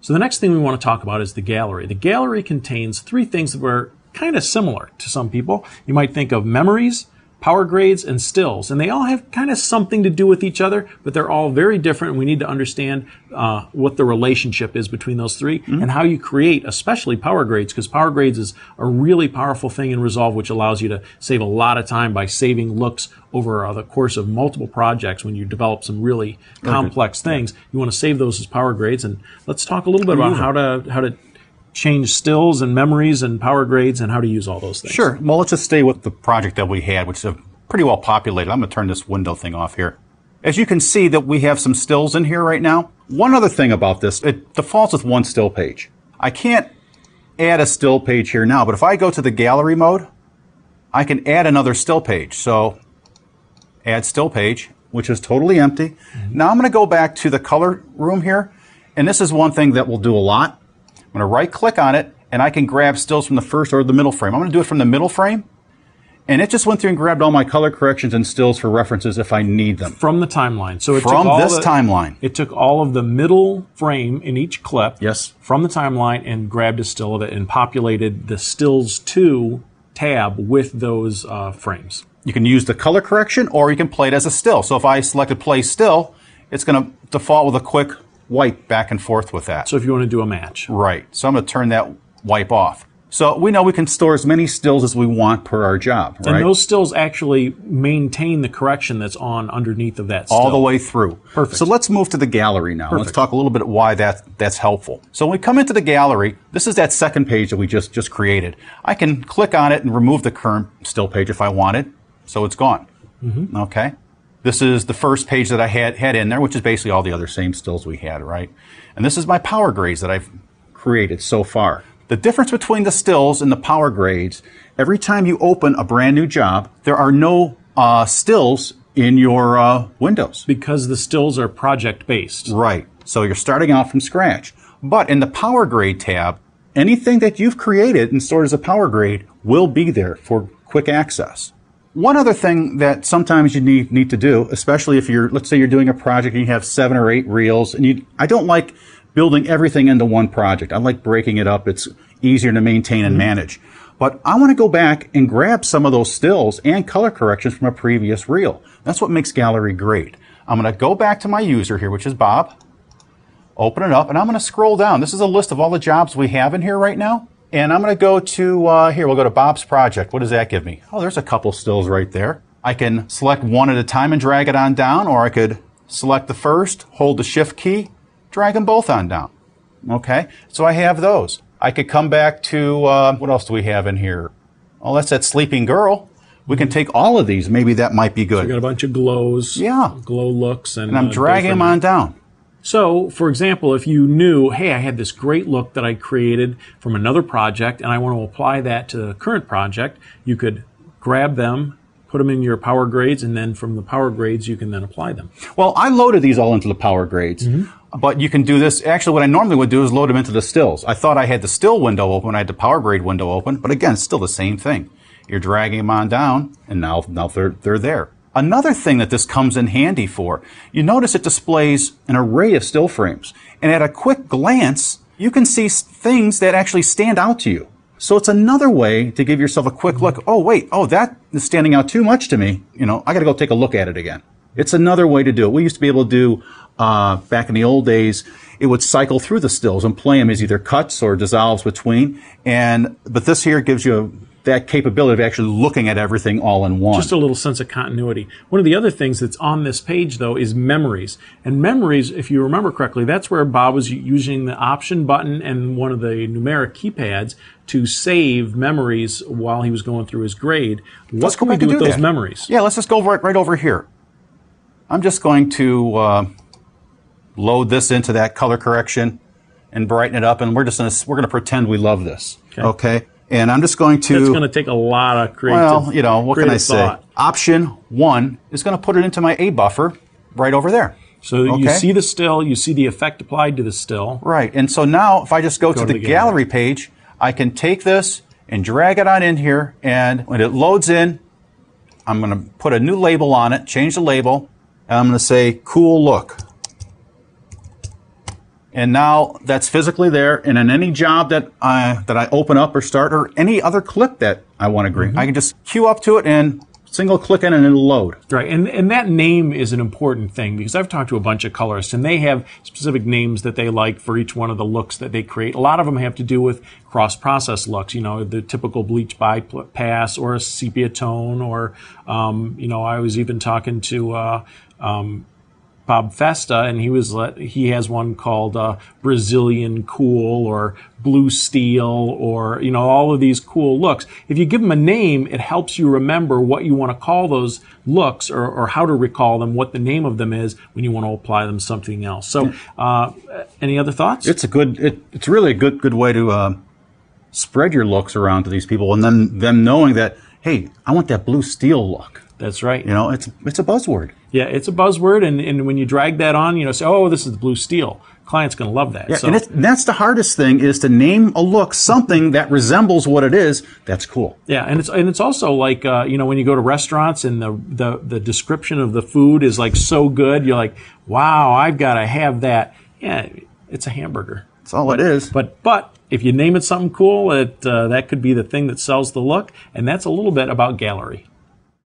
So the next thing we want to talk about is the gallery. The gallery contains three things that were kind of similar to some people. You might think of memories, power grades, and stills. And they all have kind of something to do with each other, but they're all very different. We need to understand what the relationship is between those three and how you create, especially power grades, because power grades is a really powerful thing in Resolve, which allows you to save a lot of time by saving looks over the course of multiple projects. When you develop some really complex things, you want to save those as power grades. And let's talk a little bit about how to change stills and memories and power grades and how to use all those things. Sure. Well, let's just stay with the project that we had, which is pretty well populated. I'm going to turn this window thing off here. As you can see that we have some stills in here right now. One other thing about this, it defaults with one still page. I can't add a still page here now, but if I go to the gallery mode, I can add another still page. So add still page, which is totally empty. Now I'm going to go back to the color room here, and this is one thing that we'll do a lot. I'm going to right click on it, and I can grab stills from the first or the middle frame. I'm going to do it from the middle frame, and it just went through and grabbed all my color corrections and stills for references if I need them. From the timeline. So it from this timeline. It took all of the middle frame in each clip from the timeline and grabbed a still of it and populated the Stills to tab with those frames. You can use the color correction, or you can play it as a still. So if I selected play still, it's going to default with a quick wipe back and forth with that. So if you want to do a match. Right. So I'm going to turn that wipe off. So we know we can store as many stills as we want per our job, right? And those stills actually maintain the correction that's on underneath of that still. All the way through. Perfect. So let's move to the gallery now. Perfect. Let's talk a little bit why that's helpful. So when we come into the gallery, this is that second page that we just created. I can click on it and remove the current still page if I wanted. So it's gone. Okay. This is the first page that I had in there, which is basically all the other same stills we had, right? And this is my power grades that I've created so far. The difference between the stills and the power grades, every time you open a brand new job, there are no stills in your windows. Because the stills are project-based. Right. So you're starting out from scratch. But in the power grade tab, anything that you've created and stored as a power grade will be there for quick access. One other thing that sometimes you need to do, especially if let's say you're doing a project and you have 7 or 8 reels, and I don't like building everything into one project. I like breaking it up. It's easier to maintain and manage. But I want to go back and grab some of those stills and color corrections from a previous reel. That's what makes Gallery great. I'm going to go back to my user here, which is Bob, open it up, and I'm going to scroll down. This is a list of all the jobs we have in here right now. And I'm going to go to, here, we'll go to Bob's project. What does that give me? Oh, there's a couple stills right there. I can select one at a time and drag it on down, or I could select the first, hold the shift key, drag them both on down. Okay, so I have those. I could come back to, what else do we have in here? Oh, that's that sleeping girl. We can take all of these. Maybe that might be good. So you got a bunch of glows. Yeah. Glow looks. And I'm dragging them on down. So, for example, if you knew, hey, I had this great look that I created from another project and I want to apply that to the current project, you could grab them, put them in your power grades, and then from the power grades, you can then apply them. Well, I loaded these all into the power grades, but you can do this. Actually, what I normally would do is load them into the stills. I thought I had the still window open, I had the power grade window open, but again, it's still the same thing. You're dragging them on down, and now they're there. Another thing that this comes in handy for, you notice it displays an array of still frames. And at a quick glance, you can see things that actually stand out to you. So it's another way to give yourself a quick look. Oh, wait, that is standing out too much to me. I got to go take a look at it again. It's another way to do it. We used to be able to do, back in the old days, it would cycle through the stills and play them as either cuts or dissolves between. But this here gives you that capability of actually looking at everything all in one. Just a little sense of continuity. One of the other things that's on this page, though, is memories. And memories, if you remember correctly, that's where Bob was using the Option button and one of the numeric keypads to save memories while he was going through his grade. What can we do with those memories? Yeah, let's just go right over here. I'm just going to load this into that color correction and brighten it up, and we're going to pretend we love this. Okay? And I'm just going to... That's going to take a lot of creative... Well, what can I say? Option 1 is going to put it into my A buffer right over there. So you see the still, you see the effect applied to the still. Right. And so now if I just go to the gallery page, I can take this and drag it on in here. And when it loads in, I'm going to put a new label on it, change the label, and I'm going to say cool look. And now that's physically there, and in any job that I open up or start, or any other clip that I want to create, I can just queue up to it and single click in and it'll load. Right, and that name is an important thing, because I've talked to a bunch of colorists and they have specific names that they like for each one of the looks that they create. A lot of them have to do with cross-process looks, you know, the typical bleach bypass or a sepia tone, or, you know, I was even talking to Bob Festa, and he has one called Brazilian Cool or Blue Steel, or, you know, all of these cool looks. If you give them a name, it helps you remember what you want to call those looks, or how to recall them, what the name of them is when you want to apply them to something else. So, any other thoughts? It's really a good way to spread your looks around to these people, and then them knowing that, hey, I want that blue steel look. That's right. You know, it's a buzzword. Yeah, it's a buzzword, and when you drag that on, you know, say, oh, this is the blue steel. Client's going to love that. Yeah, so. and that's the hardest thing, is to name a look something that resembles what it is. That's cool. Yeah, and it's also like, you know, when you go to restaurants and the description of the food is like so good, you're like, wow, I've got to have that. Yeah, it's a hamburger. That's all it is. But if you name it something cool, that could be the thing that sells the look, and that's a little bit about gallery.